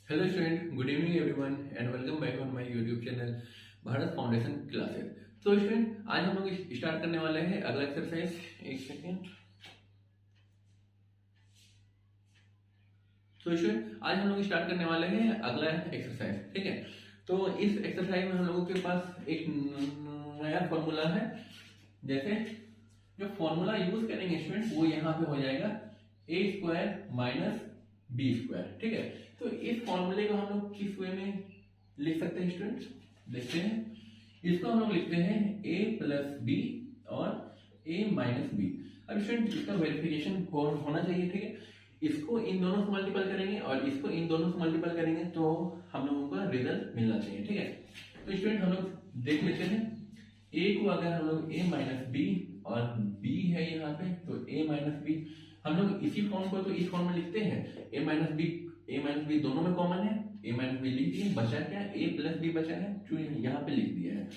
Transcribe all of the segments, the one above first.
Hello student, good evening everyone and welcome back on my YouTube channel Bharat foundation classes. तो student, आज हम लोग start करने वाले हैं अगला एक्सरसाइज। एक सेकेंड। तो स्टूडेंट, आज हम लोग स्टार्ट करने वाले हैं अगला एक्सरसाइज, ठीक है। तो इस एक्सरसाइज में हम लोगों के पास एक नया फॉर्मूला है। जैसे जो फॉर्मूला यूज करेंगे स्टूडेंट, वो यहाँ पे हो जाएगा ए स्क्वायर माइनस बी स्क्वायर, ठीक है। तो इस फॉर्मूले को हम लोग किस वे में लिख सकते हैं स्टूडेंट्स, देखते हैं। इसको हम लोग लिखते हैं a प्लस बी और a माइनस बी। अब स्टूडेंट, इसका वेरिफिकेशन होना चाहिए, ठीक है। इसको इन दोनों से मल्टीपल करेंगे और इसको इन दोनों से मल्टीपल करेंगे तो हम लोगों का रिजल्ट मिलना चाहिए, ठीक है। तो स्टूडेंट, हम लोग देख लेते हैं। a को अगर हम लोग a माइनस बी और b है यहाँ पे, तो a माइनस बी हम लोग इसी फॉर्म को तो इस फॉर्म में लिखते हैं। a माइनस बी दोनों में कॉमन है, a माइनस बी लिख दिए, बचा क्या, a प्लस बी बचा है जो यहाँ पे लिख दिया है।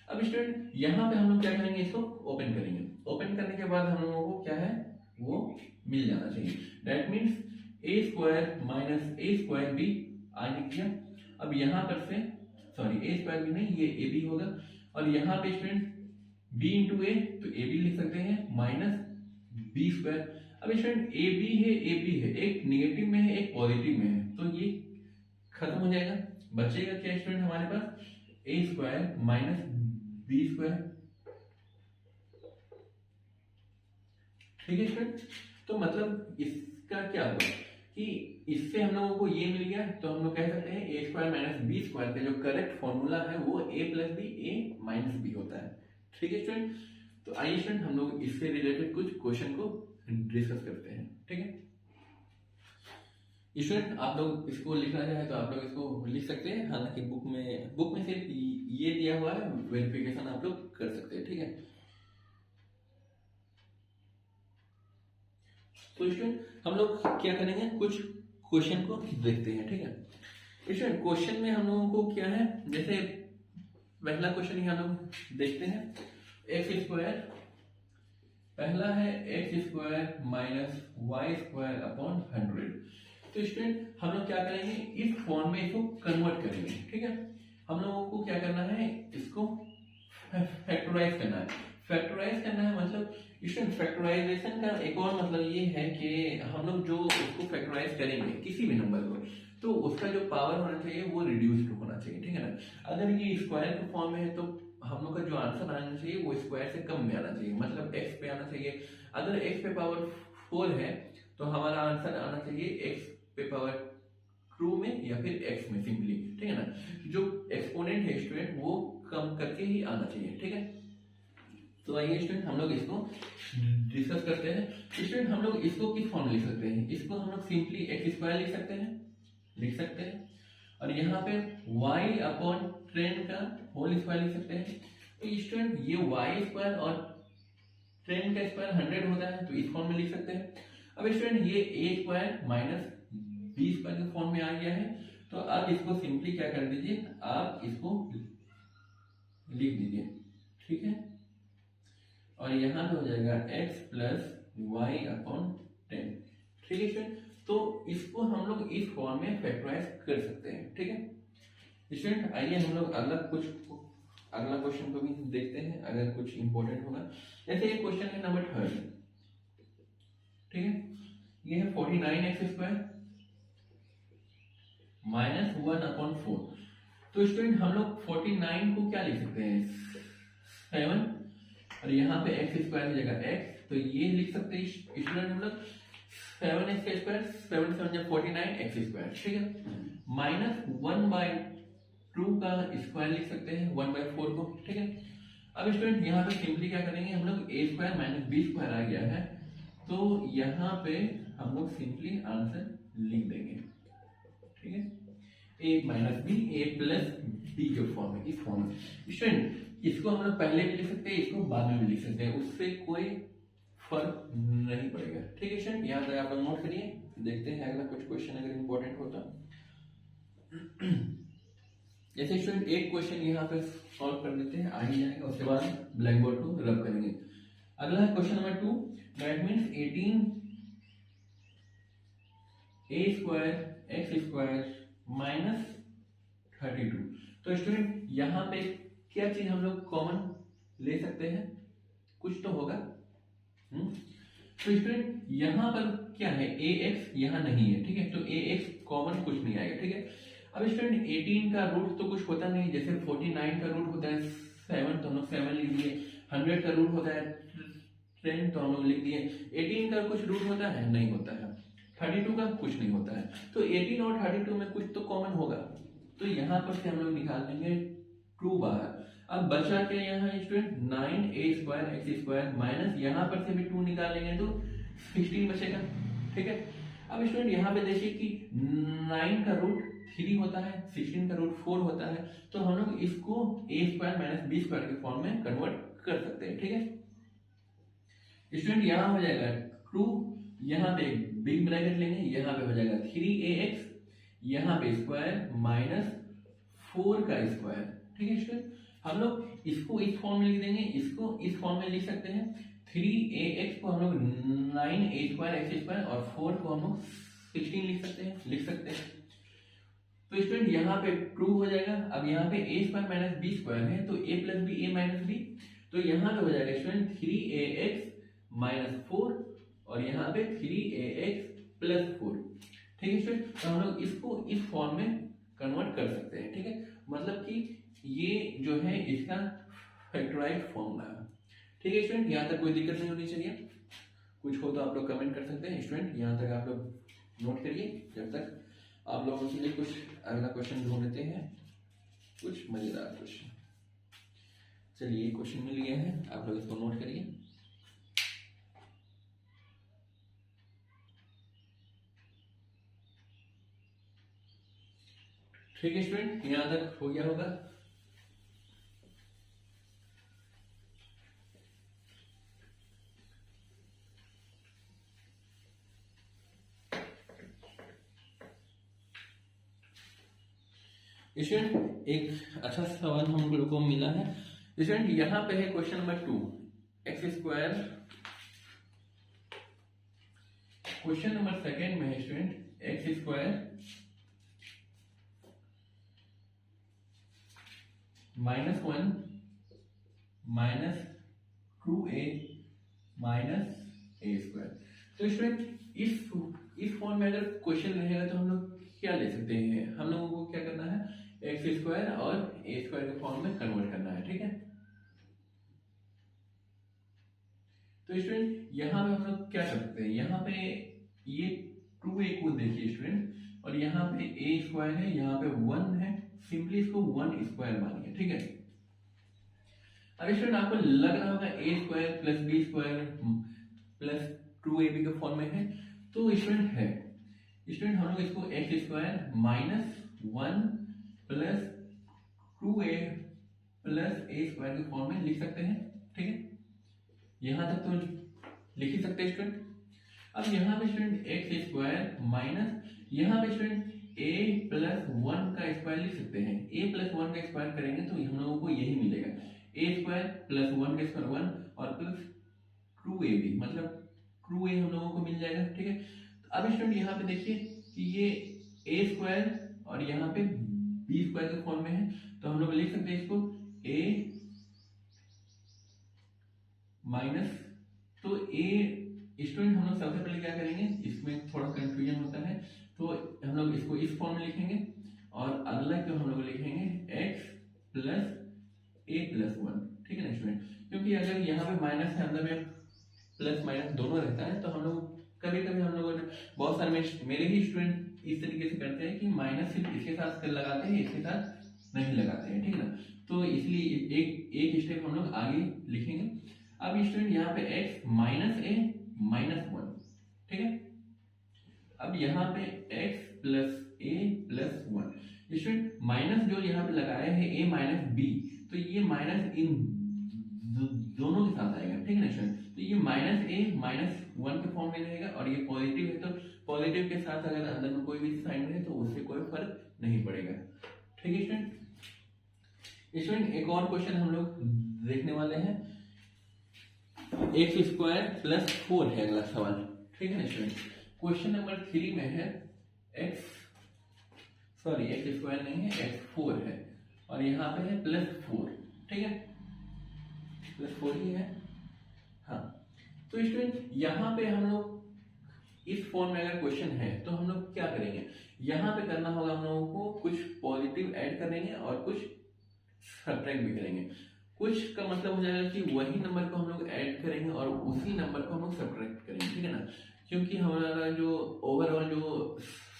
अब स्टूडेंट, यहाँ पे हम लोग क्या करेंगे, इसको ओपन करेंगे। ओपन करने के बाद हम लोगों को क्या है, वो मिल जाना चाहिए। That means a square minus a square b आज लिख दिया। अब यहाँ पर से सॉरी, a स्क्वायर बी नहीं, ये a बी होगा। और यहाँ पे स्टूडेंट b इंटू ए, तो a बी लिख सकते हैं माइनस बी स्क्वायर। अब स्टूडेंट ए बी है, ए बी है, एक निगेटिव में है एक पॉजिटिव में है, तो ये खत्म हो जाएगा। बचेगा क्या स्टूडेंट हमारे पास, ए स्क्वायर माइनस बी स्क्वायर, ठीक है स्टूडेंट। तो मतलब इसका क्या हुआ कि इससे हम लोगों को ये मिल गया, तो हम लोग कह सकते हैं ए स्क्वायर माइनस बी स्क्वायर का जो करेक्ट फॉर्मूला है वो ए प्लस बी ए माइनस बी होता है, ठीक है स्टूडेंट। तो आइए स्टूडेंट, हम लोग इससे रिलेटेड कुछ क्वेश्चन को डिस्कस करते हैं, ठीक है। स्टूडेंट, आप लोग इसको लिखना चाहे तो आप लोग इसको लिख सकते हैं। हालांकि बुक में सिर्फ ये दिया हुआ है, वेरिफिकेशन आप लोग कर सकते हैं, ठीक है। तो स्टूडेंट, हम लोग क्या करेंगे, कुछ क्वेश्चन को देखते हैं, ठीक है। स्टूडेंट, क्वेश्चन में हम लोगों को क्या है, जैसे पहला क्वेश्चन ही हम लोग देखते हैं। एक्स स्क्वायर, पहला है x square minus y square upon 100। तो स्टूडेंट, हम लोग क्या करेंगे, इस फॉर्म में इसको कन्वर्ट करेंगे, ठीक है। हम लोगों को क्या करना है, इसको फैक्टराइज करना है। फैक्टराइज करना है मतलब स्टूडेंट, फैक्टराइजेशन का एक और मतलब ये है कि हम लोग जो उसको फैक्टराइज करेंगे किसी भी नंबर को, तो उसका जो पावर होना चाहिए वो रिड्यूस्ड होना चाहिए, ठीक है ना। अगर ये स्क्वायर के फॉर्म में है तो हम लोग का जो आंसर आना चाहिए वो स्क्वायर से कम में आना चाहिए, मतलब x पे आना चाहिए। अगर x पे पावर 4 है तो हमारा आंसर आना चाहिए x पे पावर 2 में या फिर x में सिंपली, ठीक है ना। जो एक्सपोनेंट है स्टूडेंट वो कम करके ही आना चाहिए, ठीक है। तो आइए स्टूडेंट, हम लोग इसको डिस्कस करते हैं। स्टूडेंट, हम लोग इसको किस फॉर्म में लिख सकते हैं, इसको हम लोग सिंपली एक्स स्क्वायर लिख सकते हैं और यहाँ पे y अपॉन ट्रेन का होल स्क्वायर लिख सकते हैं। तो स्टूडेंट, ये y स्क्वायर और ट्रेन का स्क्वायर 100 होता है, तो इस फॉर्म में लिख सकते हैं। अब स्टूडेंट, ये a square minus b square के फॉर्म में आ गया है, तो अब इसको सिंपली क्या कर दीजिए, आप इसको लिख दीजिए, ठीक है। और यहाँ पे हो जाएगा x प्लस वाई अपॉन 10, ठीक है स्टूडेंट। तो इसको हम लोग इस फॉर्म में फैक्टराइज कर सकते हैं, ठीक है स्टूडेंट। आइए हम लोग अगला क्वेश्चन को भी देखते हैं, अगर कुछ इंपॉर्टेंट होगा। जैसे ये क्वेश्चन है नंबर 3, ठीक है। ये है 49x स्क्वायर माइनस 1 अपॉन 4। तो स्टूडेंट, हम लोग 49 को क्या लिख सकते हैं, 7, और यहाँ पे एक्स स्क्वायर की जगह x, तो ये लिख सकते हैं स्टूडेंट हम लोग 7x स्क्वायर, 7 7 49 एक्स स्क्वायर, ठीक है। माइनस 1/2 का स्क्वायर लिख सकते हैं 1/4 को, ठीक है। अब स्टूडेंट, यहाँ पे सिंपली क्या करेंगे, हम लोग a square minus b square आ गया है, तो यहाँ पे हम लोग सिंपली आंसर लिख देंगे, ठीक है। a minus b, a plus b के फॉर्म में, इस फॉर्म में। स्टूडेंट, इसको हम लोग पहले भी लिख सकते हैं, इसको बाद में भी लिख सकते हैं, उससे कोई फर्क नहीं पड़ेगा, ठीक है स्टूडेंट। यहाँ तक आप लोग नोट करिए, देखते हैं अगला कुछ क्वेश्चन अगर इंपॉर्टेंट होता। जैसे स्टूडेंट, एक क्वेश्चन यहाँ पे सॉल्व कर देते हैं, आ ही जाएगा, उसके बाद ब्लैक बोर्ड को रब करेंगे। अगला है question number 2, that means 18 a square x square -32। तो स्टूडेंट यहाँ पे क्या चीज हम लोग कॉमन ले सकते हैं, कुछ तो होगा। तो स्टूडेंट यहाँ पर क्या है, ax यहाँ नहीं है, ठीक है, तो ax कॉमन कुछ नहीं आएगा, ठीक है। अब स्टूडेंट 18 का रूट तो कुछ होता नहीं, जैसे 49 का रूट होता है 7, तो हम लोग 7 लिख दिए। 100 का रूट होता है 10, तो हम लोग लिख दिए। 18 का कुछ रूट होता है, नहीं होता है। 32 का कुछ नहीं होता है, तो 18 और 32 में कुछ तो कॉमन होगा, तो यहाँ पर से हम लोग निकाल देंगे 2 बाहर। अब बचा क्या यहाँ स्टूडेंट, 9a² माइनस यहाँ पर से भी 2 निकालेंगे तो 16 बचेगा, ठीक है। अब स्टूडेंट यहाँ पे देखिए कि 9 का रूट 3 होता है, 16 का रूट 4 होता है, तो हम लोग इसको a² माइनस b² के फॉर्म में कन्वर्ट कर सकते हैं, ठीक है। स्टूडेंट यहाँ हो जाएगा 2, यहाँ पे बिग ब्रैकेट लेंगे, यहाँ पे हो जाएगा 3ax, यहाँ पे स्क्वायर माइनस 4 का स्क्वायर, ठीक है स्टूडेंट। हम लोग इसको इस फॉर्म में लिख देंगे, इसको इस फॉर्म में लिख सकते हैं। 3ax को हम लोग 9a²x² और 4 को हम लोग 16 लिख सकते हैं। तो स्टूडेंट यहाँ पे 2 हो जाएगा। अब यहाँ पे a² माइनस b² है, तो a plus b a minus b, तो यहाँ पे हो जाएगा स्टूडेंट 3ax माइनस 4 और यहाँ पे 3ax प्लस 4, ठीक है स्टूडेंट। तो हम लोग इसको इस फॉर्म में कन्वर्ट कर सकते हैं, ठीक है। मतलब कि ये जो है इसका फैक्टराइज्ड फॉर्मूला है, ठीक है स्टूडेंट। यहाँ तक कोई दिक्कत नहीं होनी चाहिए, कुछ हो तो आप लोग कमेंट कर सकते हैं स्टूडेंट। यहाँ तक आप लोग नोट करिए, जब तक आप लोगों के लिए कुछ अगला क्वेश्चन ढूंढते हैं, कुछ मजेदार क्वेश्चन। चलिए क्वेश्चन मिल गया है, आप लोग इसको नोट करिए। ठीक है स्टूडेंट, यहाँ तक हो गया होगा। स्टूडेंट एक अच्छा सवाल हम लोग को मिला है स्टूडेंट, यहाँ पे है question number 2, x²। Question number second में है student x² -1 minus 2a minus a²। तो स्टूडेंट इस फॉर्म में अगर क्वेश्चन रहेगा तो हम लोग क्या ले सकते हैं, हम लोगों को क्या करना है, x² और a² के फॉर्म में कन्वर्ट करना है, ठीक है। तो स्टूडेंट यहाँ पे हम लोग क्या कर सकते हैं, यहाँ पे ये 2a को देखिए स्टूडेंट, और यहाँ पे a² है, यहाँ पे 1 है, सिंपली इसको 1² मानिए, ठीक है। अब स्टूडेंट आपको लग रहा होगा a² plus b² plus 2ab के फॉर्म में है, तो स्टूडेंट है स्टूडेंट हम लोग इसको x² minus 1 plus 2a plus a² के फॉर्म में लिख सकते हैं, ठीक है। यहाँ तक तो लिख ही सकते हैं स्टूडेंट। अब यहाँ पे स्टूडेंट x² माइनस यहाँ पे स्टूडेंट a प्लस 1 का स्क्वायर लिख सकते हैं। a प्लस 1 का स्क्वायर करेंगे तो हम लोगों को यही मिलेगा, a² प्लस 1 का स्क्वायर 1 और प्लस 2ab, मतलब 2a हम लोगों को मिल जाएगा, ठीक है। तो अब स्टूडेंट यहाँ पे देखिए कि ये a² और यहाँ पे b² के फॉर्म में है, तो हम लोग लिख सकते हैं इसको a माइनस, तो a स्टूडेंट हम लोग सबसे पहले क्या करेंगे, इसमें थोड़ा कंफ्यूजन होता है, तो हम लोग इसको इस फॉर्म में लिखेंगे और अगला क्यों हम लोग लिखेंगे x प्लस a प्लस 1, ठीक है ना स्टूडेंट। क्योंकि अगर यहाँ पे माइनस है, अंदर में प्लस माइनस दोनों रहता है, तो हम लोग कभी कभी हम लोगों ने बहुत सारे मेरे ही स्टूडेंट इस तरीके से करते हैं कि माइनस सिर्फ इसके साथ लगाते हैं, इसके साथ नहीं लगाते हैं, ठीक है ना। तो इसलिए एक स्टेप हम लोग आगे लिखेंगे। अब स्टूडेंट यहाँ पे x माइनस a माइनस 1, ठीक है। अब यहाँ पे x plus a plus 1, student minus जो यहाँ पे लगाया है a माइनस b, तो ये माइनस इन दोनों के साथ आएगा, ठीक है ना स्टूडेंट। तो ये माइनस a माइनस 1 के फॉर्म में रहेगा और ये पॉजिटिव है, तो पॉजिटिव के साथ अगर अंदर में कोई भी साइन रहे तो उससे कोई फर्क नहीं पड़ेगा, ठीक है स्टूडेंट। स्टूडेंट एक और क्वेश्चन हम लोग देखने वाले हैं, x² प्लस 4 है अगला सवाल, ठीक है ना स्टूडेंट। क्वेश्चन नंबर 3 में है सॉरी एक्स स्क्वायर नहीं है, एक्स 4 है, और यहाँ पे है +4, ठीक है, +4 ही है। हाँ, तो स्टूडेंट यहाँ पे हम लोग इस फॉर्म में अगर क्वेश्चन है तो हम लोग क्या करेंगे, यहाँ पे करना होगा हम लोगों को कुछ पॉजिटिव ऐड करेंगे और कुछ सब्ट्रैक्ट भी करेंगे। कुछ का मतलब हो जाएगा कि वही नंबर को हम लोग ऐड करेंगे और उसी नंबर को हम लोग सब्ट्रैक्ट करेंगे, ठीक है ना, क्योंकि हमारा जो ओवरऑल जो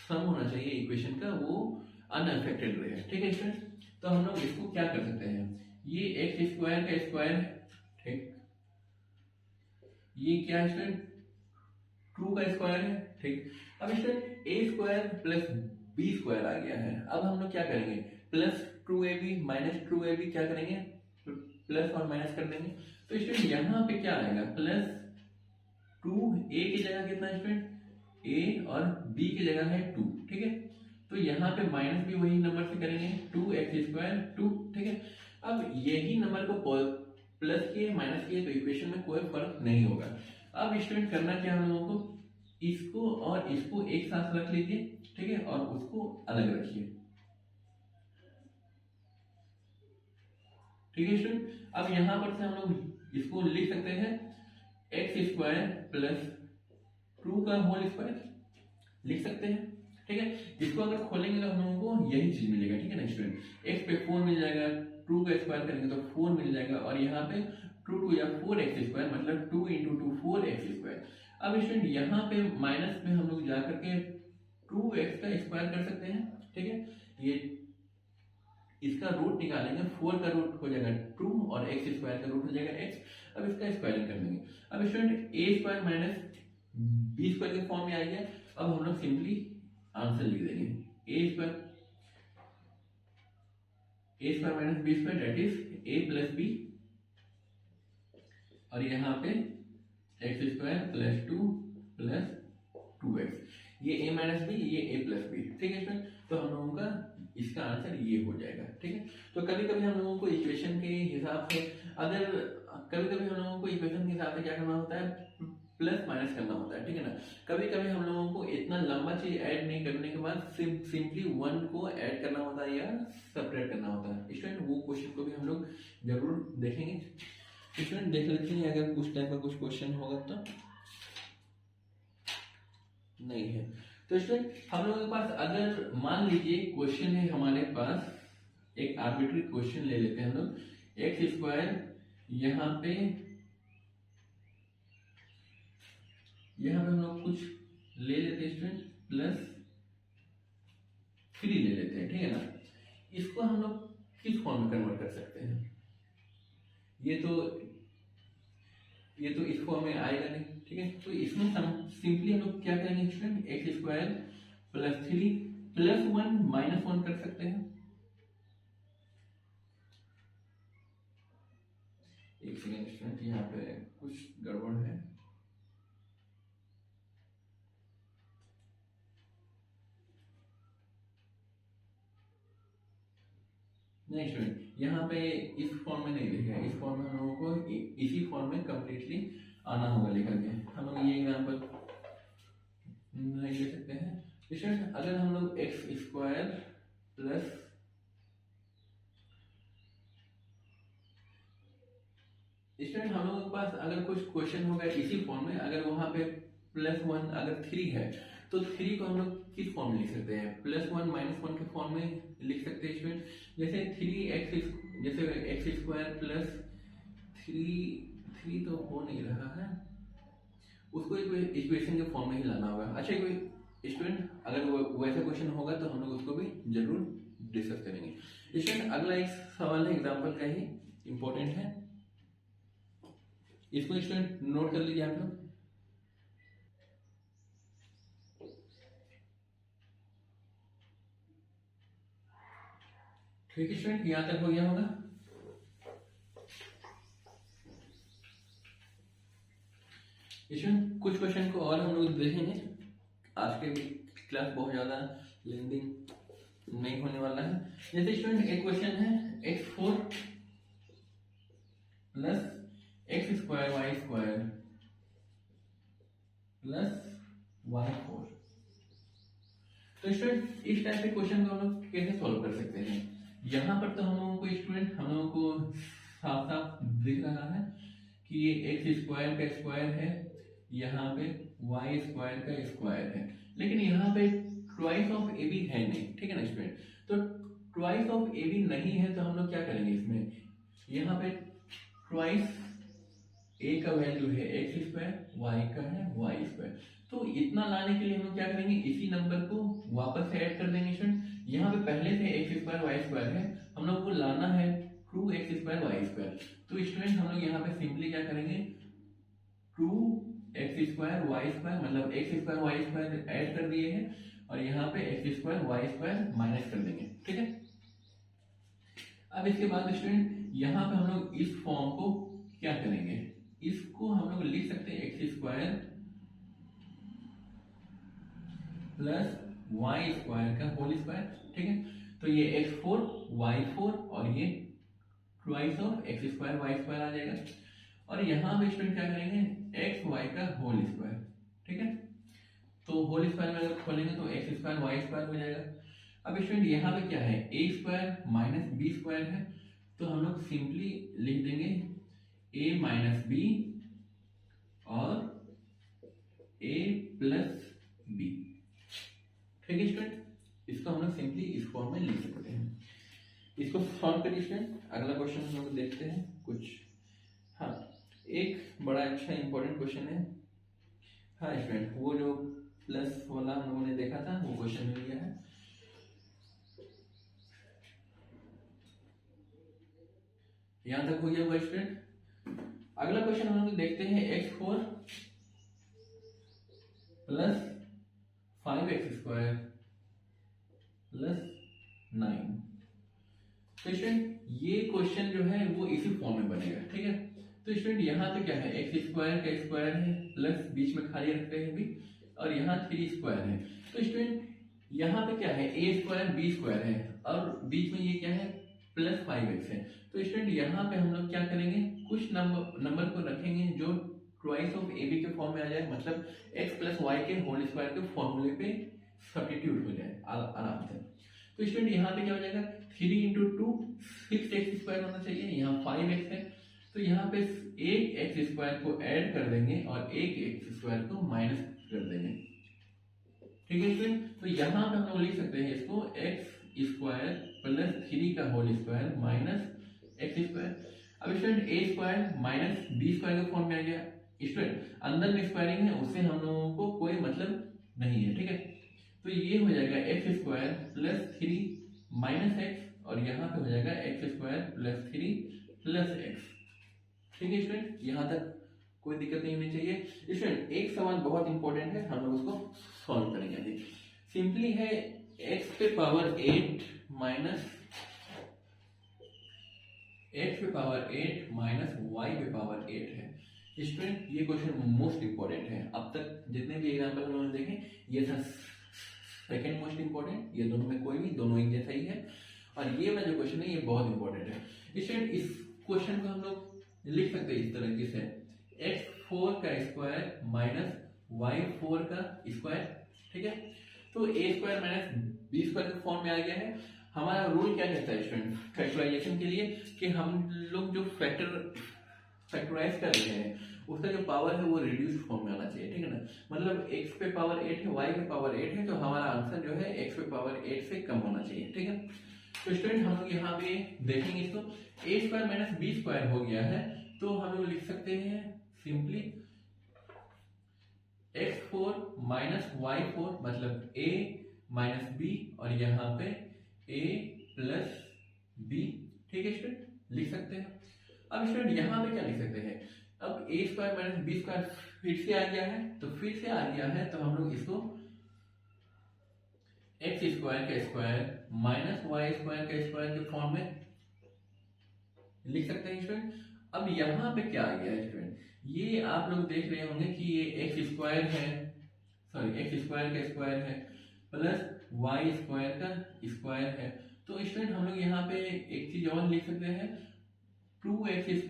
सम होना चाहिए इक्वेशन का वो अनअफेक्टेड रहे, ठीक है स्टूडेंट। तो हम लोग इसको क्या कर सकते हैं, ये एक्स स्क्वायर का स्क्वायर है, ठीक, ये क्या है स्टूडेंट, 2 का स्क्वायर है, ठीक। अब स्टूडेंट ए स्क्वायर प्लस बी स्क्वायर आ गया है, अब हम लोग क्या करेंगे, +2ab माइनस 2ab क्या करेंगे, प्लस और माइनस कर देंगे। तो स्टूडेंट यहाँ पे क्या आएगा, +2 a की जगह कितना स्टूडेंट, a और b की जगह है 2, ठीक है। तो यहाँ पे माइनस भी वही नंबर से करेंगे, 2x² 2, ठीक है। अब यही नंबर को प्लस किए माइनस किए तो इक्वेशन में कोई फर्क नहीं होगा। अब स्टूडेंट करना क्या हम लोगों को, इसको और इसको एक साथ रख लीजिए, ठीक है, और उसको अलग रखिए, ठीक है स्टूडेंट। अब यहां पर से हम लोग इसको लिख सकते हैं x² प्लस 2 का होल स्क्वायर लिख सकते हैं, ठीक है। इसको अगर खोलेंगे तो हम लोगों को यही चीज मिलेगा, ठीक है ना स्टूडेंट। x पे 4 मिल जाएगा, 2 का स्क्वायर करेंगे तो 4 मिल जाएगा, और यहाँ पे 2 2 या 4x² मतलब 2 × 2 4x²। अब स्टूडेंट यहाँ पे माइनस में हम लोग जा करके 2x का स्क्वायर कर सकते हैं, ठीक है। ये इसका रूट निकालेंगे, 4 का रूट हो जाएगा 2 और x² का रूट हो जाएगा x। अब इसका स्क्वायरिंग कर देंगे। अब स्टूडेंट a² माइनस b² के फॉर्म में आ गया। अब हम लोग सिंपली आंसर लिख देंगे, a² minus b² that is a plus b, और यहाँ पे x² प्लस 2 प्लस 2x, ये a माइनस बी, ये a प्लस बी, ठीक है स्टूडेंट। तो हम लोगों का इसका आंसर ये हो जाएगा, ठीक है। तो कभी कभी हम लोगों को इक्वेशन के हिसाब से, अगर कभी कभी हम लोगों को इक्वेशन के हिसाब से क्या करना होता है, प्लस माइनस करना होता है, ठीक है ना। कभी कभी हम लोगों को इतना लंबा चीज ऐड नहीं करने के बाद सिंपली 1 को ऐड करना होता है या सेपरेट करना होता है स्टूडेंट। वो क्वेश्चन को भी हम लोग जरूर देखेंगे स्टूडेंट, देख लेते हैं अगर कुछ टाइप का कुछ क्वेश्चन होगा तो। नहीं है तो स्टूडेंट हम लोगों के पास अगर मान लीजिए क्वेश्चन है हमारे पास, एक आर्बिट्री क्वेश्चन ले लेते हैं हम लोग, x² यहाँ पे हम लोग कुछ ले लेते हैं स्टूडेंट, +3 ले लेते हैं, ठीक है ना। इसको हम लोग किस फॉर्म में कन्वर्ट कर सकते हैं, ये तो इस फॉर्म में आएगा नहीं, ठीक है। तो इसमें सिंपली हम लोग क्या करेंगे student, x² plus 3 plus 1 minus 1 कर सकते हैं। एक सेकेंड स्टूडेंट, यहाँ पे कुछ गड़बड़ है, नहीं स्टूडेंट यहाँ पे इस फॉर्म में नहीं लिखा है, इस फॉर्म में हम लोगों को इसी फॉर्म में कंप्लीटली आना होगा लिखा के। हम लोग ये एग्जांपल नहीं ले सकते हैं स्टूडेंट। अगर हम लोग x² प्लस स्टूडेंट हम लोगों के पास अगर कुछ क्वेश्चन होगा इसी फॉर्म में, अगर वहां पे +1 अगर 3 है तो 3 को हम लोग किस फॉर्म में लिख सकते हैं, +1 -1 के फॉर्म में लिख सकते हैं स्टूडेंट। जैसे 3x जैसे x² प्लस 3 तो हो नहीं रहा है, उसको इक्वेशन के फॉर्म में ही लाना होगा। अच्छा कोई स्टूडेंट अगर वैसा क्वेश्चन होगा तो हम लोग उसको भी जरूर डिस्कस करेंगे स्टूडेंट। अगला एक सवाल है एग्जाम्पल का ही इंपॉर्टेंट है, इसको स्टूडेंट नोट कर लीजिए आप लोग। ठीक है स्टूडेंट, यहां तक हो गया होगा। स्टूडेंट कुछ क्वेश्चन को और हम लोग देखेंगे, आज के क्लास बहुत ज्यादा लेंदी नहीं होने वाला है। जैसे स्टूडेंट एक क्वेश्चन है x4 plus x² y² plus y4। तो स्टूडेंट इस टाइप के क्वेश्चन को हम लोग कैसे सॉल्व कर सकते हैं? यहाँ पर तो हम लोगों को स्टूडेंट हम लोगों को साफ साफ दिख रहा है कि ये एक्स स्क्वायर का स्क्वायर है, यहाँ पे वाई स्क्वायर का स्क्वायर है, लेकिन यहाँ पे ट्वाइस ऑफ ए बी है नहीं, ठीक है ना स्टूडेंट? तो ट्वाइस ऑफ ए बी नहीं है तो हम लोग क्या करेंगे इसमें, यहाँ पे ट्वाइस ए का वैल्यू है एक्स स्क्वायर, वाई का है वाई स्क्वायर, तो इतना लाने के लिए हम लोग क्या करेंगे, इसी नंबर को वापस से ऐड कर देंगे स्टूडेंट। यहाँ पे पहले से एक्स स्क्वायर वाई स्क्वायर है, हम लोग को लाना है 2x² वाई स्क्वायर, तो स्टूडेंट हम लोग यहाँ पे सिंपली क्या करेंगे, 2x² वाई स्क्वायर मतलब x² वाई स्क्वायर ऐड कर दिए हैं और यहाँ पे x² वाई स्क्वायर माइनस कर देंगे, ठीक है। अब इसके बाद स्टूडेंट यहाँ पे हम लोग इस फॉर्म को क्या करेंगे, इसको हम लोग लिख सकते हैं x² प्लस वाई स्क्वायर का होल स्क्वायर, ठीक है। तो ये x4 y4 और ये twice of x² y square आ जाएगा, और यहाँ पे स्टूडेंट क्या करेंगे, xy का होल स्क्वायर, ठीक है। तो होल स्क्वायर में अगर खोलेंगे तो x² वाई स्क्वायर हो जाएगा। अब स्टूडेंट यहाँ पे क्या है, a² माइनस बी स्क्वायर है, तो हम लोग सिंपली लिख देंगे a माइनस बी और a प्लस बी, ठीक है स्टूडेंट। इसको हम लोग सिंपली इस फॉर्म में लिख सकते हैं। इसको सॉल्व करिए स्टूडेंट। अगला क्वेश्चन हम लोग देखते हैं कुछ, हाँ एक बड़ा अच्छा इंपॉर्टेंट क्वेश्चन है। हाँ स्टूडेंट, वो जो प्लस वाला हम लोगों ने देखा था वो क्वेश्चन मिल गया है। यहां तक हो गया होगा स्टूडेंट। अगला क्वेश्चन हम लोग देखते हैं x4 प्लस 5x² प्लस 9। तो स्टूडेंट ये क्वेश्चन जो है वो इसी फॉर्म में बनेगा, ठीक है। तो स्टूडेंट यहाँ पे क्या है, x² का स्क्वायर है प्लस बीच में खाली रखते हैं भी, और यहाँ 3² है। तो स्टूडेंट यहाँ पे क्या है, a² b² है और बीच में ये क्या है प्लस 5x है। तो स्टूडेंट यहाँ पे हम लोग क्या करेंगे, कुछ नंबर को रखेंगे जो ट्वाइस ऑफ ए बी के फॉर्म में आ जाए, मतलब x प्लस वाई के होल स्क्वायर के फॉर्मूले पे सब्स्टिट्यूट हो जाए आराम से। तो स्टूडेंट यहाँ पे क्या हो जाएगा, 3 इंटू 2 6x² होना चाहिए, यहाँ 5x है, तो यहाँ पे एक x² को ऐड कर देंगे और एक x² को माइनस कर देंगे, ठीक है स्टूडेंट। तो यहाँ पे हम लोग लिख सकते हैं इसको x² प्लस 3 का होल स्क्वायर माइनस x²। अब स्टूडेंट a² माइनस b² के फॉर्म में आ गया। स्टूडेंट अंदर में स्क्वायरिंग है, उससे हम लोगों को कोई मतलब नहीं है, ठीक है। तो ये हो जाएगा x² प्लस 3 माइनस x और यहाँ पे हो जाएगा x² प्लस 3 प्लस x, ठीक है स्टूडेंट। यहाँ तक कोई दिक्कत नहीं होनी चाहिए। स्टूडेंट एक सवाल बहुत इंपॉर्टेंट है, हम लोग उसको सॉल्व करेंगे। सिंपली है x पे पावर 8 माइनस y पे पावर 8 है। स्टूडेंट ये क्वेश्चन मोस्ट इंपॉर्टेंट है, अब तक जितने भी एग्जाम्पल हम लोगों ने देखे ये था सेकेंड मोस्ट इंपॉर्टेंट, ये दोनों में कोई भी, दोनों एक जैसा ही है, और ये वाला जो क्वेश्चन है ये बहुत इंपॉर्टेंट है। स्टूडेंट इस क्वेश्चन को हम लोग लिख सकते हैं इस तरीके से, x4 का स्क्वायर माइनस y4 का स्क्वायर, ठीक है। तो a² माइनस b² के फॉर्म में आ गया है। हमारा रूल क्या कहता है स्टूडेंट फैक्टराइजेशन के लिए, कि हम लोग जो फैक्टराइज कर रहे हैं उसका जो पावर है वो रिड्यूस फॉर्म में आना चाहिए, ठीक है ना। मतलब x पे पावर 8 है, y पे पावर 8 है, तो हमारा आंसर जो है x पे पावर 8 से कम होना चाहिए, ठीक है। तो स्टूडेंट हम लोग यहाँ पे देखेंगे इसको, a² माइनस b² हो गया है, तो हम लोग लिख सकते हैं सिंपली x4 माइनस y4 मतलब a माइनस b और यहाँ पे a प्लस b, ठीक है स्टूडेंट, लिख सकते हैं। अब स्टूडेंट यहाँ पे क्या लिख सकते हैं, अब a² माइनस b² फिर से आ गया है, तो फिर से आ गया है तो हम लोग इसको x² का स्क्वायर माइनस y² का स्क्वायर के फॉर्म में लिख सकते हैं स्टूडेंट। अब यहाँ पे क्या आ गया है स्टूडेंट, ये आप लोग देख रहे होंगे कि ये x² है, सॉरी x² का स्क्वायर है प्लस y² का स्क्वायर है। तो स्टूडेंट हम लोग यहाँ पे एक चीज और लिख सकते हैं, 2x²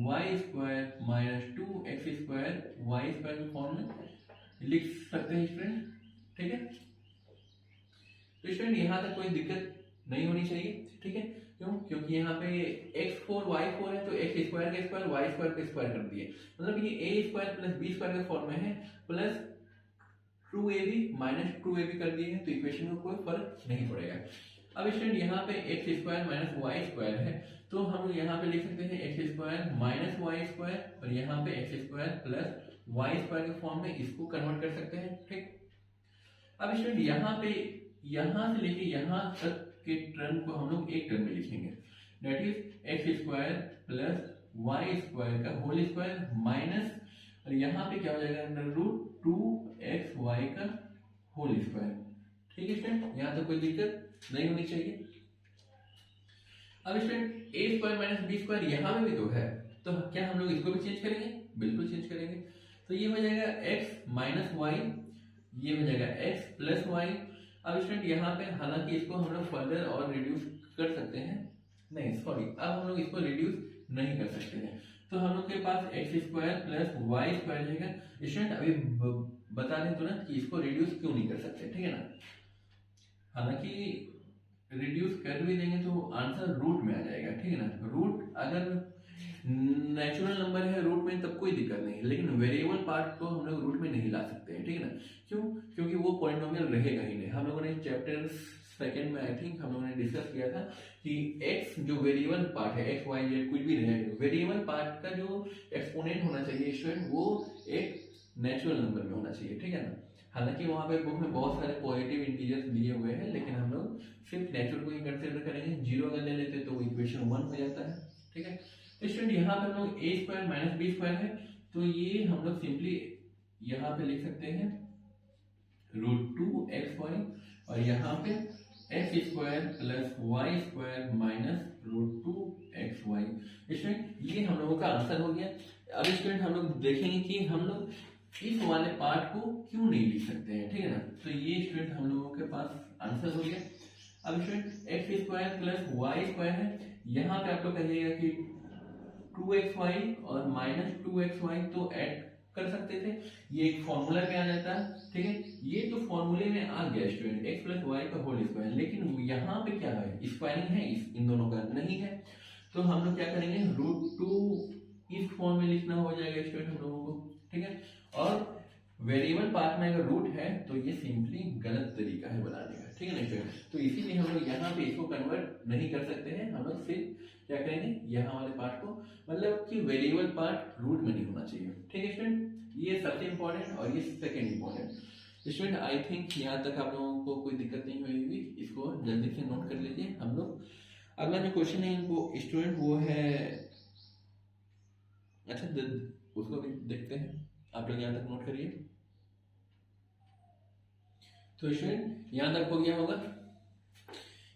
y² minus 2x² y² के फॉर्म में लिख सकते हैं स्टूडेंट, ठीक है। तो स्टूडेंट यहाँ तक कोई दिक्कत नहीं होनी चाहिए, ठीक है। क्यों? क्योंकि यहाँ पे x4 y4 है तो x स्क्वायर का स्क्वायर y स्क्वायर का स्क्वायर कर दिए, मतलब ये a square plus b square के फॉर्म में है, प्लस 2ab माइनस 2ab कर दिए हैं, तो इक्वेशन में कोई फर्क नहीं पड़ेगा। अब स्टूडेंट यहाँ पे x square minus y square है, तो हम यहाँ पे लिख सकते हैं x square minus y square, और यहाँ पे x square plus y square के फॉर्म में इसको कन्वर्ट कर सकते हैं, ठीक। अब स्टूडेंट यहाँ पे यहाँ से लेके यहाँ तक के टर्म को हम लोग एक टर्म में लिखेंगे, that is x square plus y square का होल स्क्वायर माइनस, और यहाँ पे क्या हो जाएगा, अंडर रूट 2xy का होल स्क्वायर, ठीक है स्टूडेंट। यहाँ तक कोई दिक्कत नहीं होनी चाहिए। अब student a square minus b square यहाँ में भी तो है, तो क्या हम लोग इसको भी चेंज करेंगे? बिल्कुल चेंज करेंगे। तो ये हो जाएगा x माइनस वाई, ये हो जाएगा x प्लस वाई। अब स्टूडेंट यहाँ पे हालांकि इसको हम लोग फर्दर और रिड्यूस कर सकते हैं, नहीं सॉरी, अब हम लोग इसको रिड्यूस नहीं कर सकते हैं, तो हम लोग के पास x square plus y square रहेगा। स्टूडेंट अभी बता दें तो ना कि इसको रिड्यूस क्यों नहीं कर सकते, ठीक है ना। हालांकि रिड्यूस कर भी देंगे तो आंसर रूट में आ जाएगा, ठीक है ना। रूट अगर नेचुरल नंबर है रूट में तब कोई दिक्कत नहीं, लेकिन वेरिएबल पार्ट को हम लोग रूट में नहीं ला सकते हैं, ठीक है ना। क्यों? क्योंकि वो पॉलिनोमियल रहेगा ही नहीं। हम लोगों ने चैप्टर सेकंड में आई थिंक हम लोगों ने डिस्कस किया था कि x जो वेरिएबल पार्ट है, x y z कुछ भी रहेगा, वेरिएबल पार्ट का जो एक्सपोनेंट होना चाहिए स्टूडेंट वो एक नेचुरल नंबर में होना चाहिए, ठीक है ना। हालांकि वहाँ पे बुक में बहुत सारे पॉजिटिव इंटीजर्स दिए हुए हैं, लेकिन हम लोग सिर्फ नेचुरल को ही कंसिडर करेंगे। जीरो अगर ले लेते तो इक्वेशन 1 हो जाता है, ठीक है। तो स्टूडेंट यहाँ पे हम लोग a square minus b square है, तो ये हम लोग सिंपली यहाँ पे लिख सकते हैं रूट 2xy, और यहाँ पे x square plus y square minus root 2xy। Student ये हम लोगों का आंसर हो गया। अब स्टूडेंट हम लोग देखेंगे कि हम लोग इस वाले पार्ट को क्यों नहीं लिख सकते हैं, ठीक है ना। तो ये स्टूडेंट हम लोगों के पास आंसर हो गया। अब student x square plus y square है, यहाँ पे आप लोग कहिएगा कि 2xy और माइनस 2xy तो ऐड कर सकते थे, ये एक फॉर्मूला में आ जाता है, ठीक है। ये तो फॉर्मूले में आ गया स्टूडेंट x प्लस वाई का होल स्क्वायर, लेकिन यहाँ पे क्या है, स्क्वायरिंग है इन दोनों का नहीं है, तो हम लोग क्या करेंगे रूट 2 इस फॉर्म में लिखना हो जाएगा स्टूडेंट हम लोगों को, ठीक है। और वेरिएबल पार्ट में अगर रूट है तो ये सिंपली गलत तरीका है बनाने का, ठीक है ना स्टूडेंट। तो इसीलिए हम लोग यहाँ पे इसको कन्वर्ट नहीं कर सकते हैं, हम लोग सिर्फ क्या करेंगे यहाँ वाले पार्ट को, मतलब कि वेरिएबल पार्ट रूट में नहीं होना चाहिए, ठीक है स्टूडेंट। ये सबसे इंपॉर्टेंट और ये second important. Student I think यहाँ तक आप लोगों को कोई दिक्कत नहीं हुई होगी, इसको जल्दी से नोट कर लीजिए। हम लोग अगला जो क्वेश्चन है इनको स्टूडेंट वो है, अच्छा उसको भी देखते हैं, आप लोग यहाँ तक नोट करिए। तो स्टूडेंट यहाँ तक हो गया होगा,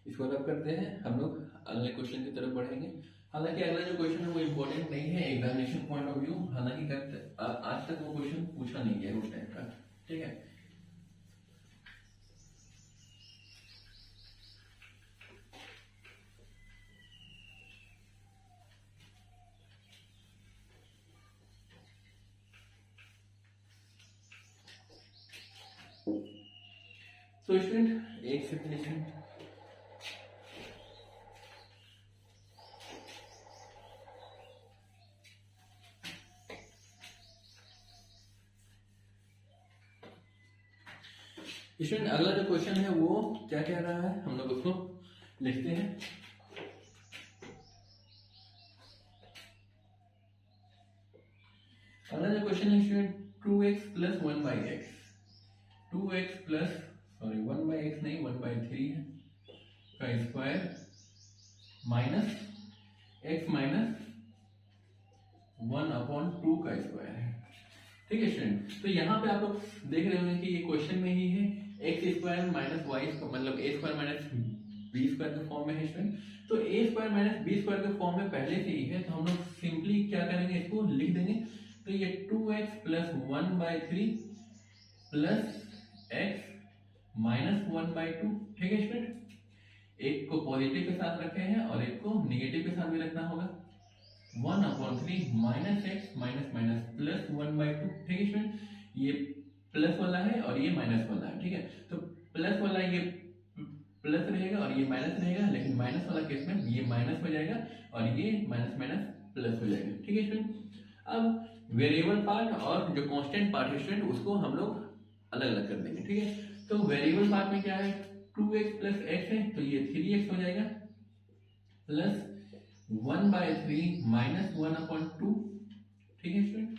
इसको रब करते हैं, हम लोग अगले क्वेश्चन की तरफ बढ़ेंगे। हालांकि अगला जो क्वेश्चन है वो इम्पोर्टेंट नहीं है एग्जामिनेशन पॉइंट ऑफ व्यू, हालांकि आज तक वो क्वेश्चन पूछा नहीं गया उस टाइप का, ठीक है। तो स्टूडेंट एक सेकंड, स्टूडेंट अगला जो क्वेश्चन है वो क्या कह रहा है, हम लोग उसको लिखते हैं। अगला जो क्वेश्चन है student 2x plus 1/x, 2x plus sorry 1/x नहीं 1/3 है का स्क्वायर माइनस x माइनस 1/2 का स्क्वायर है, ठीक है स्टूडेंट। तो यहाँ पे आप लोग देख रहे होंगे कि ये क्वेश्चन में ही है एक्स स्क्वायर माइनस वाई मतलब ए स्क्वायर माइनस बी स्क्वायर के फॉर्म में है स्टूडेंट। तो ए स्क्वायर माइनस बी स्क्वायर के फॉर्म में पहले से ही है, तो हम लोग सिंपली क्या करेंगे इसको लिख देंगे। तो ये 2x plus 1/3 plus x minus 1/2, ठीक है स्टूडेंट। एक को पॉजिटिव के साथ रखे हैं और एक को निगेटिव के साथ भी रखना होगा। 1/3 minus x minus minus plus 1/2, ठीक है स्टूडेंट। ये प्लस वाला है और ये माइनस वाला है, ठीक है। तो प्लस वाला ये प्लस रहेगा और ये माइनस रहेगा, लेकिन माइनस वाला केस में ये माइनस हो जाएगा और ये माइनस माइनस प्लस हो जाएगा। ठीक है स्टूडेंट, अब वेरिएबल पार्ट और जो कांस्टेंट पार्ट है स्टूडेंट उसको हम लोग अलग अलग कर देंगे। ठीक है, तो वेरिएबल पार्ट में क्या है 2x प्लस x है तो ये 3x हो जाएगा प्लस 1/3 माइनस 1/2। ठीक है स्टूडेंट,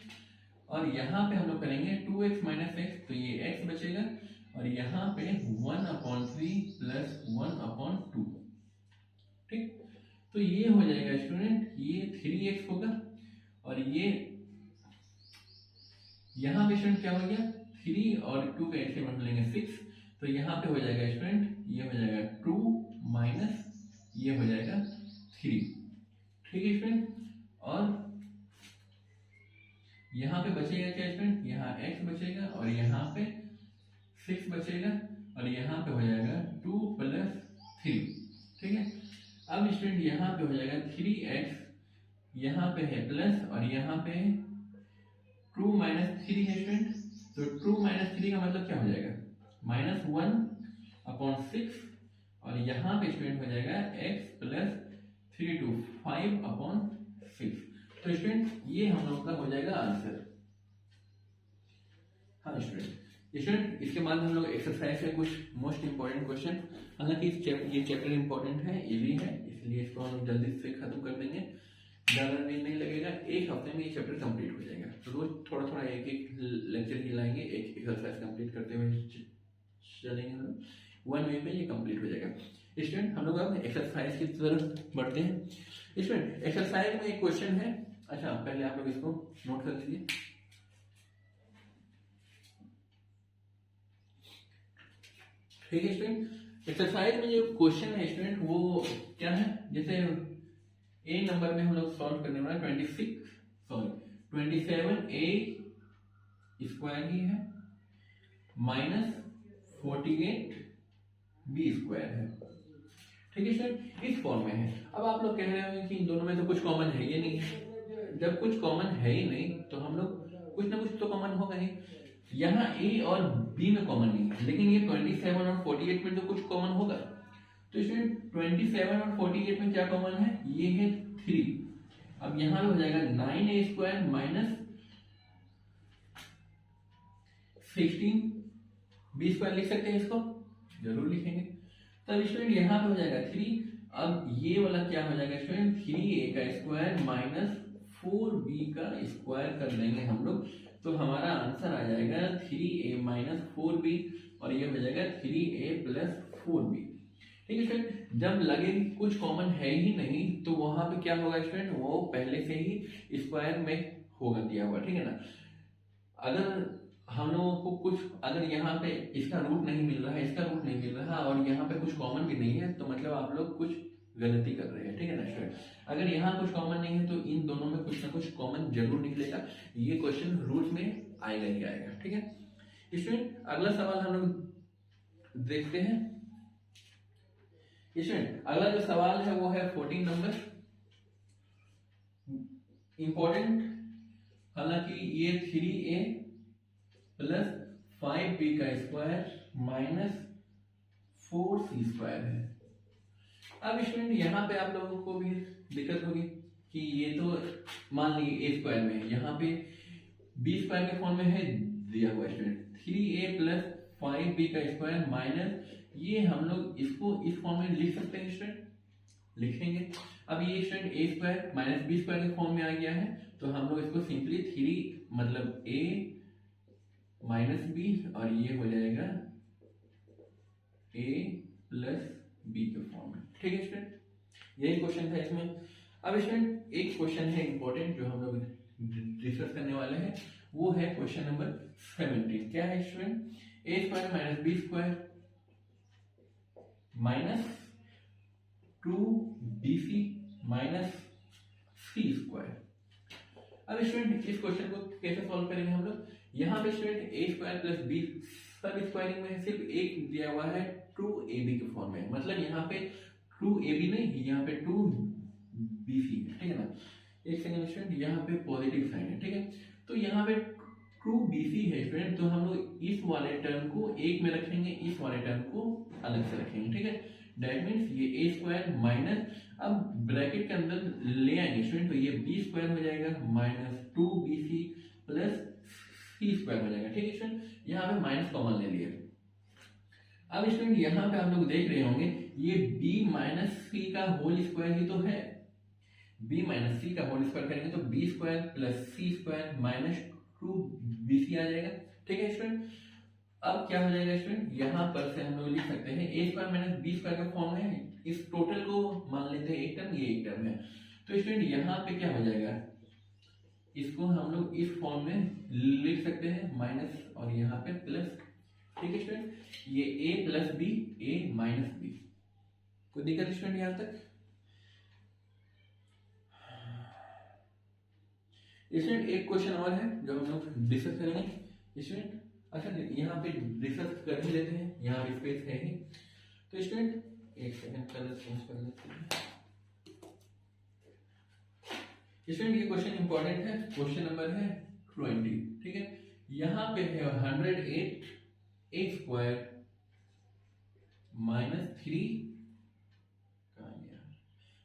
और यहाँ पे हम लोग करेंगे 2x माइनस एक्स तो ये x बचेगा और यहाँ पे 1/3 प्लस 1/2। ठीक, तो ये हो जाएगा स्टूडेंट, ये 3x होगा और ये यहाँ पे स्टूडेंट क्या हो गया 3 और 2 का एक से बढ़ लेंगे 6 तो यहाँ पे हो जाएगा स्टूडेंट ये हो जाएगा 2 माइनस ये हो जाएगा 3। ठीक है स्टूडेंट, और यहाँ पे बचेगा क्या स्टूडेंट, यहाँ x बचेगा और यहाँ पे 6 बचेगा और यहाँ पे हो जाएगा 2 प्लस 3। ठीक है, अब स्टूडेंट यहाँ पे हो जाएगा 3x, यहाँ पे है प्लस और यहाँ पे 2 माइनस 3 है स्टूडेंट, तो 2 माइनस 3 का मतलब क्या हो जाएगा -1/6 और यहाँ पे स्टूडेंट हो जाएगा x प्लस 3 to 5/6। तो स्टूडेंट ये हम लोग का हो जाएगा आंसर। हाँ स्टूडेंट, इसके बाद हम लोग एक्सरसाइज के कुछ मोस्ट इंपॉर्टेंट क्वेश्चन, हालांकि ये चैप्टर इंपॉर्टेंट है, इजी है, इसलिए इसको हम लोग जल्दी से खत्म कर देंगे, ज़्यादा दिन नहीं लगेगा, एक हफ्ते में ये चैप्टर कंप्लीट हो जाएगा। तो रोज थोड़ा थोड़ा एक एक लेक्चर ही लाएंगे, एक एक्सरसाइज कंप्लीट करते हुए चलेंगे हम लोग, 1 वीक में ये कंप्लीट हो जाएगा। स्टूडेंट हम लोग अब एक्सरसाइज की तरफ बढ़ते हैं। स्टूडेंट एक्सरसाइज में एक क्वेश्चन है, अच्छा पहले आप लोग इसको नोट कर लीजिए। ठीक है स्टूडेंट, एक्सरसाइज में जो क्वेश्चन है स्टूडेंट वो क्या है, जैसे ए नंबर में हम लोग सॉल्व करने वाला 27a स्क्वायर ही है माइनस 48b स्क्वायर है। ठीक है स्टूडेंट, इस फॉर्म में है। अब आप लोग कह रहे होंगे कि इन दोनों में तो कुछ कॉमन है ये नहीं, जब कुछ कॉमन है ही नहीं तो हम लोग कुछ ना कुछ तो कॉमन होगा ही। यहाँ ए और बी में कॉमन नहीं है, लेकिन ये 27 और 48 में तो कुछ कॉमन होगा। तो इसमें 27 और 48 में क्या कॉमन है, ये है 3। अब यहाँ पे हो जाएगा 9a square minus 16b square लिख सकते हैं, इसको जरूर लिखेंगे। तब स्टूडेंट यहाँ पे हो जाएगा 3, अब ये वाला क्या हो जाएगा स्टूडेंट 3a का स्क्वायर माइनस 4b का स्क्वायर कर देंगे हम लोग, तो हमारा आंसर आ जाएगा 3a माइनस 4b और ये हो जाएगा 3a प्लस 4b। ठीक है स्टूडेंट, जब लगे कि कुछ कॉमन है ही नहीं तो वहां पे क्या होगा स्टूडेंट, वो पहले से ही स्क्वायर में होगा दिया हुआ। ठीक है ना, अगर हम लोगों को कुछ अगर यहाँ पे इसका रूट नहीं मिल रहा है, इसका रूट नहीं मिल रहा और यहाँ पे कुछ कॉमन भी नहीं है तो मतलब आप लोग कुछ गलती कर रहे हैं। ठीक है ना स्टूडेंट, अगर यहाँ कुछ कॉमन नहीं है तो इन दोनों में कुछ ना कुछ कॉमन जरूर निकलेगा, ये क्वेश्चन रूट में आएगा ही आएगा। ठीक है स्टूडेंट, अगला सवाल हम लोग देखते हैं। स्टूडेंट अगला जो सवाल है वो है 14 नंबर, इंपॉर्टेंट, हालांकि ये 3a प्लस 5b का स्क्वायर माइनस 4c स्क्वायर है। अब स्टूडेंट यहाँ पे आप लोगों को भी दिक्कत होगी कि ये तो मान लीजिए a स्क्वायर में, यहाँ पे b स्क्वायर के फॉर्म में है दिया हुआ स्टूडेंट 3a प्लस 5b का स्क्वायर माइनस, ये हम लोग इसको इस फॉर्म में लिख सकते हैं स्टूडेंट, लिखेंगे। अब ये student a square minus b square के फॉर्म में आ गया है तो हम लोग इसको सिंपली 3 मतलब a माइनस b और ये हो जाएगा a प्लस b के फॉर्म में। ठीक है स्टूडेंट, यही क्वेश्चन था इसमें। अब स्टूडेंट एक क्वेश्चन है इंपॉर्टेंट जो हम लोग डिस्कस करने वाले हैं, वो है क्वेश्चन नंबर 17। क्या है student, a square minus b square minus 2bc minus c square. अब स्टूडेंट इस क्वेश्चन को कैसे सॉल्व करेंगे हम लोग, यहाँ पे student a square plus b सब स्क्वायरिंग में सिर्फ एक दिया हुआ है 2ab के फॉर्म में, मतलब यहाँ पे 2ab नहीं, यहाँ पे 2bc है। ठीक है ना, एक सेकंड स्टूडेंट, यहाँ पे पॉजिटिव साइन है। ठीक है, तो यहाँ पे 2bc है स्टूडेंट, तो हम लोग इस वाले टर्म को एक में रखेंगे, इस वाले टर्म को अलग से रखेंगे। ठीक है, दैट मीन्स ये ए स्क्वायर माइनस, अब ब्रैकेट के अंदर ले आएंगे स्टूडेंट, तो ये बी स्क्वायर हो जाएगा माइनस 2bc प्लस सी स्क्वायर हो जाएगा। ठीक है स्टूडेंट, यहाँ पे माइनस कॉमन ले लिए। अब स्टूडेंट यहाँ पे आप लोग देख रहे होंगे ये b माइनस सी का होल स्क्वायर ही तो है, b माइनस सी का होल स्क्वायर करेंगे तो b स्क्वायर प्लस सी स्क्वायर माइनस 2bc आ जाएगा। ठीक है स्टूडेंट, अब क्या हो जाएगा स्टूडेंट, यहाँ पर से हम लोग लिख सकते हैं a square minus b square का फॉर्म है, इस टोटल को मान लेते हैं एक टर्म, ये एक टर्म है, तो स्टूडेंट यहाँ पे क्या हो जाएगा, इसको हम लोग इस फॉर्म में लिख सकते हैं माइनस और यहाँ पे प्लस। ठीक है स्टूडेंट, ये a plus b, a minus b, कोई दिक्कत स्टूडेंट यहाँ तक? स्टूडेंट एक क्वेश्चन और है जो हम लोग डिस्कस करेंगे स्टूडेंट। अच्छा यहाँ पे डिस्कस कर ही लेते हैं, यहाँ स्पेस है ही, तो स्टूडेंट एक सेकंड कलर चेंज कर लेते हैं। स्टूडेंट ये क्वेश्चन इंपॉर्टेंट है, क्वेश्चन नंबर है 20। ठीक है, यहाँ पे है 108 a square minus 3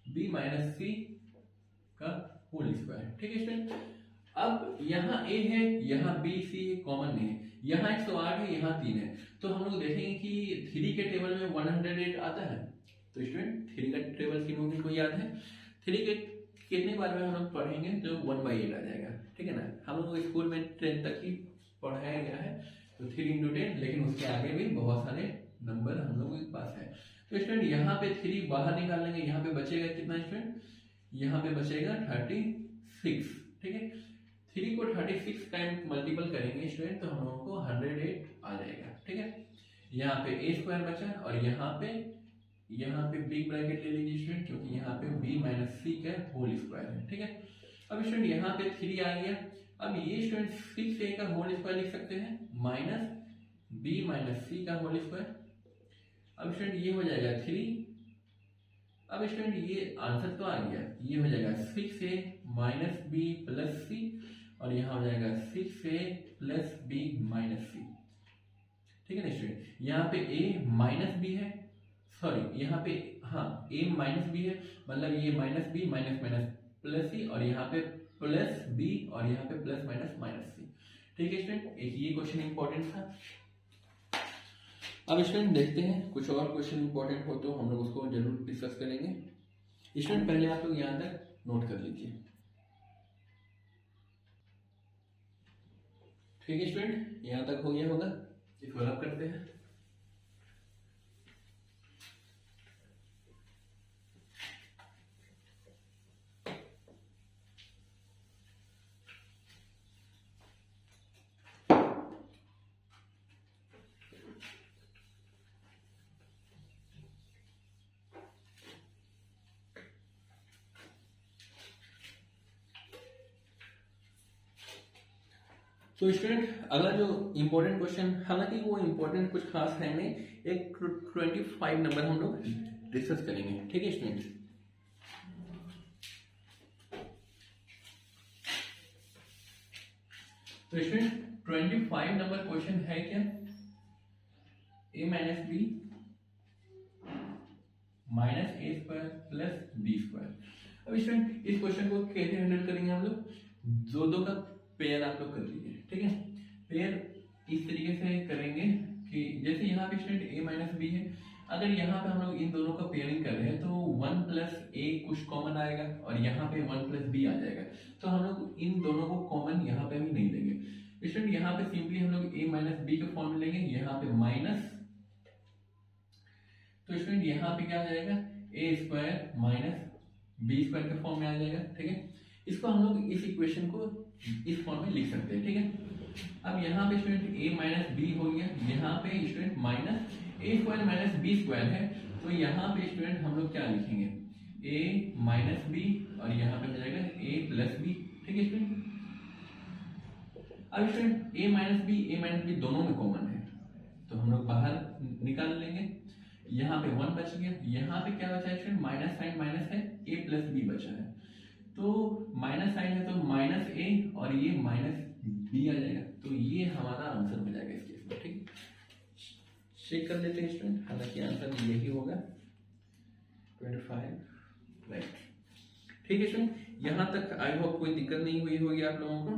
b minus c का होल स्क्वायर। ठीक है स्टूडेंट, अब यहाँ a है, यहाँ b c कॉमन नहीं है, यहाँ 108 है, यहाँ 3 है, तो हम लोग देखेंगे कि 3 के टेबल में 108 आता है, तो स्टूडेंट 3 का टेबल किन को याद है, 3 के कितने बार में हम लोग पढ़ेंगे तो 1/8 आ जाएगा। ठीक है ना, हम लोग को स्कूल में 10 तक ही पढ़ाया गया है, तो 3 × 10, लेकिन उसके आगे भी बहुत सारे नंबर हम लोगों के पास है। तो स्टूडेंट यहाँ पे 3 बाहर निकाल लेंगे, यहाँ पे बचेगा कितना स्टूडेंट, यहाँ पे बचेगा 36। ठीक है, 3 को 36 टाइम मल्टीपल करेंगे स्टूडेंट तो हम लोगों को 108 आ जाएगा। ठीक है, यहाँ पे a स्क्वायर बचा और यहाँ पे बिग ब्रैकेट ले लीजिए स्टूडेंट, क्योंकि यहाँ पे b माइनस सी का होल स्क्वायर है। ठीक है, अब स्टूडेंट यहाँ पे 3 आ गया, अब ये स्टूडेंट 6a का होल स्क्वायर लिख सकते हैं माइनस b माइनस सी का होल स्क्वायर। अब स्टूडेंट ये हो जाएगा 3, अब स्टूडेंट ये आंसर तो आ गया, ये हो जाएगा 6a minus B plus c और यहाँ हो जाएगा 6a प्लस बी माइनस सी। ठीक है ना स्टूडेंट, यहाँ पे a माइनस बी है, सॉरी यहाँ पे हाँ a माइनस बी है, मतलब ये minus b minus minus plus c और यहाँ पे प्लस बी और यहाँ पे प्लस माइनस माइनस सी। ठीक है स्टूडेंट, एक ये क्वेश्चन इंपॉर्टेंट था। अब स्टूडेंट देखते हैं कुछ और क्वेश्चन इंपॉर्टेंट हो तो हम लोग उसको जरूर डिस्कस करेंगे। स्टूडेंट पहले आप लोग यहाँ तक नोट कर लीजिए। ठीक है स्टूडेंट, यहाँ तक हो गया होगा, इसको रब करते हैं। तो स्टूडेंट अगला जो इंपॉर्टेंट क्वेश्चन, हालांकि वो इंपॉर्टेंट कुछ खास है नहीं, एक 25 नंबर हम लोग डिस्कस करेंगे। ठीक है स्टूडेंट, तो स्टूडेंट 25 नंबर क्वेश्चन है क्या, a minus b minus a square plus b square. अब स्टूडेंट इस क्वेश्चन को कैसे हैंडल करेंगे हम लोग, दो का पेयर आप लोग कर लीजिए। ठीक है, पेयर इस तरीके से करेंगे कि जैसे यहाँ पे स्टूडेंट a माइनस बी है, अगर यहाँ पे हम लोग इन दोनों का पेयरिंग कर रहे हैं तो 1 प्लस ए कुछ कॉमन आएगा और यहाँ पे 1 प्लस बी आ जाएगा, तो हम लोग इन दोनों को कॉमन यहाँ पे भी नहीं लेंगे स्टूडेंट। यहाँ पे सिंपली हम लोग a माइनस बी का फॉर्म लेंगे, यहाँ पे माइनस, तो स्टूडेंट यहाँ पे क्या आ जाएगा, a square minus b square के फॉर्म में आ जाएगा। ठीक है, इसको हम लोग इस इक्वेशन को इस फॉर्म में लिख सकते हैं। ठीक है, अब यहाँ पे स्टूडेंट a माइनस बी हो गया, यहाँ पे student minus a square minus b square है, तो यहाँ पे स्टूडेंट हम लोग क्या लिखेंगे, a माइनस बी और यहाँ पे हो जाएगा a प्लस बी। ठीक है स्टूडेंट, अब स्टूडेंट a माइनस बी दोनों में कॉमन है, तो हम लोग बाहर निकाल लेंगे। यहाँ पे 1 बच गया, यहाँ पे क्या बचा है स्टूडेंट, माइनस साइन माइनस है, a प्लस बी बचा है, तो माइनस साइन है तो माइनस ए और ये माइनस बी आ जाएगा, तो ये हमारा आंसर हो जाएगा इस केस में। ठीक, चेक कर लेते हैं स्टूडेंट, हालांकि आंसर यही होगा। 25 राइट। ठीक है स्टूडेंट, यहाँ तक आई होप कोई दिक्कत नहीं हुई होगी आप लोगों को।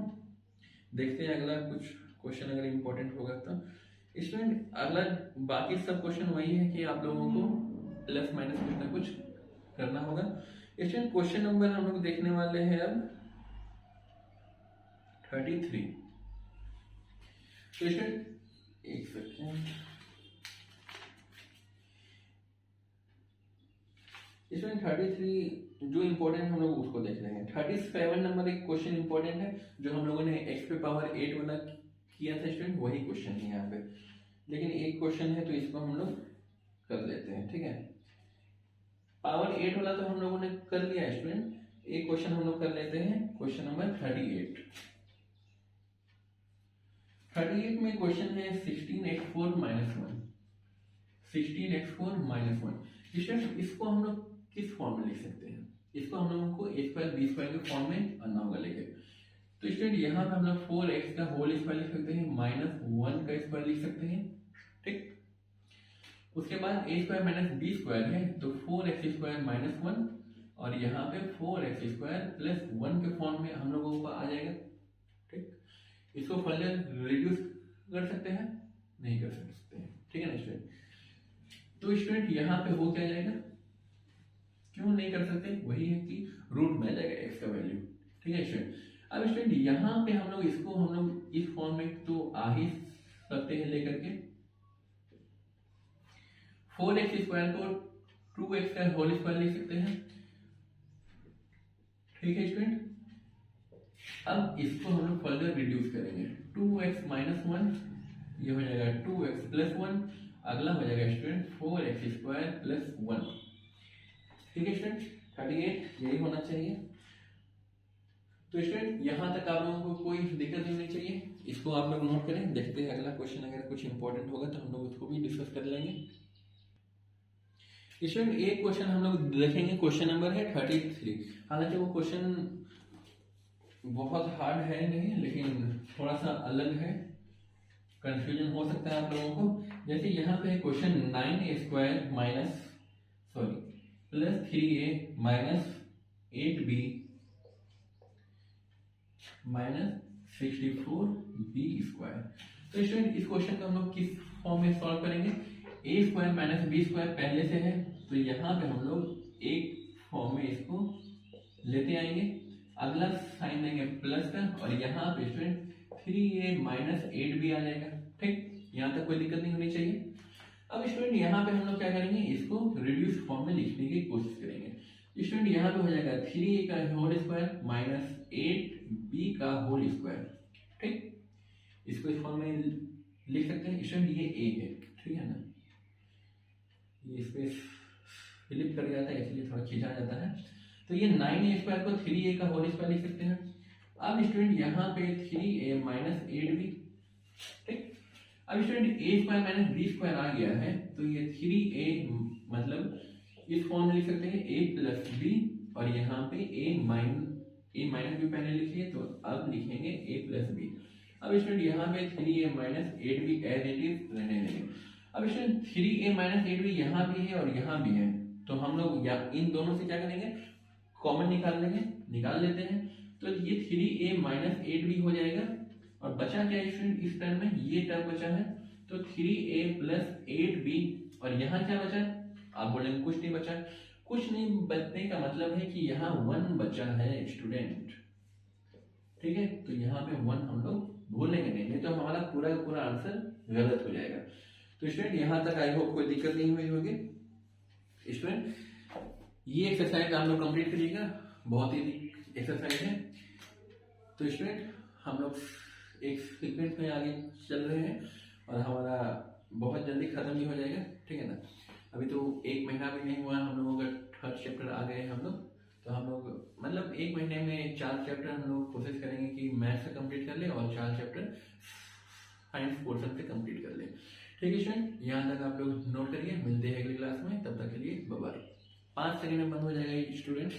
देखते हैं अगला कुछ क्वेश्चन अगर इम्पोर्टेंट होगा तो। स्टूडेंट अगला बाकी सब क्वेश्चन वही है कि आप लोगों को प्लस माइनस कुछ ना कुछ करना होगा। स्टूडेंट क्वेश्चन नंबर हम लोग देखने वाले हैं अब 33। तो स्टूडेंट एक सेकेंड, स्टूडेंट 33 जो इम्पोर्टेंट हम लोग उसको देख लेंगे। 37 नंबर एक क्वेश्चन इंपॉर्टेंट है जो हम लोगों ने x पे पावर 8 वाला किया था स्टूडेंट, वही क्वेश्चन है यहाँ पे। लेकिन एक क्वेश्चन है तो इसको हम लोग कर लेते हैं, ठीक है। पावर 8 वाला तो हम लोगों ने कर लिया स्टूडेंट। एक क्वेश्चन हम लोग कर लेते हैं, क्वेश्चन नंबर 38। 38 में क्वेश्चन है 16x4 - 1। 16x4 - 1 इसको हम लोग किस फॉर्म में लिख सकते हैं? इसको हम लोगों को a स्क्वायर b स्क्वायर के फॉर्म में आना होगा लेके। तो स्टूडेंट यहाँ पे हम लोग 4x का होल स्क्वायर लिख सकते हैं, -1 का स्क्वायर लिख सकते हैं, ठीक। उसके बाद a स्क्वायर - b स्क्वायर है तो 4x स्क्वायर - 1 और यहाँ पे 4x स्क्वायर + 1 के फॉर्म में हम लोगों को आ जाएगा, ठीक। इसको फर्दर रिड्यूस कर सकते हैं? नहीं कर सकते हैं, ठीक है ना स्टूडेंट। तो स्टूडेंट यहाँ पे हो क्या जाएगा, क्यों नहीं कर सकते? वही है कि रूट में आ जाएगा x का वैल्यू, ठीक है स्टूडेंट। अब स्टूडेंट यहाँ पे हम लोग इसको हम लोग इस फॉर्म में तो आ ही सकते हैं लेकर के 4x स्क्वायर को 2x का होल स्क्वायर लिख सकते हैं, ठीक है स्टूडेंट। अब इसको हम लोग फर्दर रिड्यूस करेंगे, 2x - 1 ये हो जाएगा 2x + 1, अगला हो जाएगा स्टूडेंट 4x स्क्वायर + 1, ठीक है स्टूडेंट। 38 यही होना चाहिए। तो स्टूडेंट यहाँ तक आप लोगों को कोई दिक्कत नहीं होनी चाहिए, इसको आप लोग नोट करें। देखते हैं अगला क्वेश्चन अगर कुछ इंपॉर्टेंट होगा तो हम लोग उसको भी डिस्कस कर लेंगे। स्टूडेंट एक क्वेश्चन हम लोग देखेंगे, क्वेश्चन नंबर है 33। हालांकि वो क्वेश्चन बहुत हार्ड है नहीं, लेकिन थोड़ा सा अलग है, कंफ्यूजन हो सकता है आप लोगों को। जैसे यहाँ पे question 9a square + 3a - 8b - 64b square. तो स्टूडेंट इस क्वेश्चन को हम लोग किस फॉर्म में सॉल्व करेंगे? a स्क्वायर - b स्क्वायर पहले से है तो यहाँ पे हम लोग एक फॉर्म में इसको लेते आएंगे, अगला साइन देंगे प्लस का और यहाँ पे स्टूडेंट 3a - 8b आ जाएगा, ठीक। यहाँ तक कोई दिक्कत नहीं होनी चाहिए। अब स्टूडेंट यहाँ पे हम लोग क्या करेंगे, इसको रिड्यूस फॉर्म में लिखने की कोशिश करेंगे। स्टूडेंट यहाँ पे हो जाएगा 3a का होल स्क्वायर - 8b का होल स्क्वायर, ठीक। इसको इस फॉर्म में लिख सकते हैं स्टूडेंट। ये a है, ठीक है ना, ये स्पेस फिलिप कर जाता है इसलिए थोड़ा खींचा जाता है। तो ये 9a स्क्वायर को 3a का होल स्क्वायर लिख सकते हैं। अब स्टूडेंट यहाँ पे 3a - 8b, ठीक। अब student a square - b square आ गया है तो ये 3a मतलब इस फॉर्म में लिख सकते हैं a + b और यहाँ पे a - b पहले लिखिए तो अब लिखेंगे a + b। अब स्टूडेंट यहाँ पे 3a - 8b as it is रहने देंगे। अब स्टूडेंट 3a - 8b यहाँ भी है और यहाँ भी है तो हम लोग इन दोनों से क्या करेंगे, कॉमन निकाल लेते हैं। तो ये 3a - 8b हो जाएगा और बचा क्या स्टूडेंट इस टर्म में, ये टर्म बचा है तो 3a + 8b और यहाँ क्या बचा, आप बोलेंगे कुछ नहीं बचा। कुछ नहीं बचने का मतलब है कि यहाँ 1 बचा है स्टूडेंट, ठीक है। तो यहाँ पे 1 हम लोग भूलेंगे नहीं तो हमारा पूरा का पूरा आंसर गलत हो जाएगा। तो स्टूडेंट यहाँ तक आई होप कोई दिक्कत नहीं हुई होगी। स्टूडेंट ये एक्सरसाइज आप लोग कंप्लीट करिएगा, बहुत ही एक्सरसाइज है। तो स्टूडेंट हम लोग एक सीक्वेंस में आगे चल रहे हैं और हमारा बहुत जल्दी खत्म भी हो जाएगा, ठीक है ना। अभी तो 1 महीना भी नहीं हुआ हम लोगों का 3rd चैप्टर आ गए हम लोग। तो हम लोग मतलब 1 महीने में 4 चैप्टर हम लोग कोशिश करेंगे कि मैथ से कंप्लीट कर ले और 4 चैप्टर साइंस पोर्शन से कंप्लीट कर ले, ठीक है स्टूडेंट। यहाँ तक आप लोग नोट करिए, मिलते हैं अगली क्लास में, तब तक के लिए बाय बाय। 5 सेकंड में बंद हो जाएगा स्टूडेंट।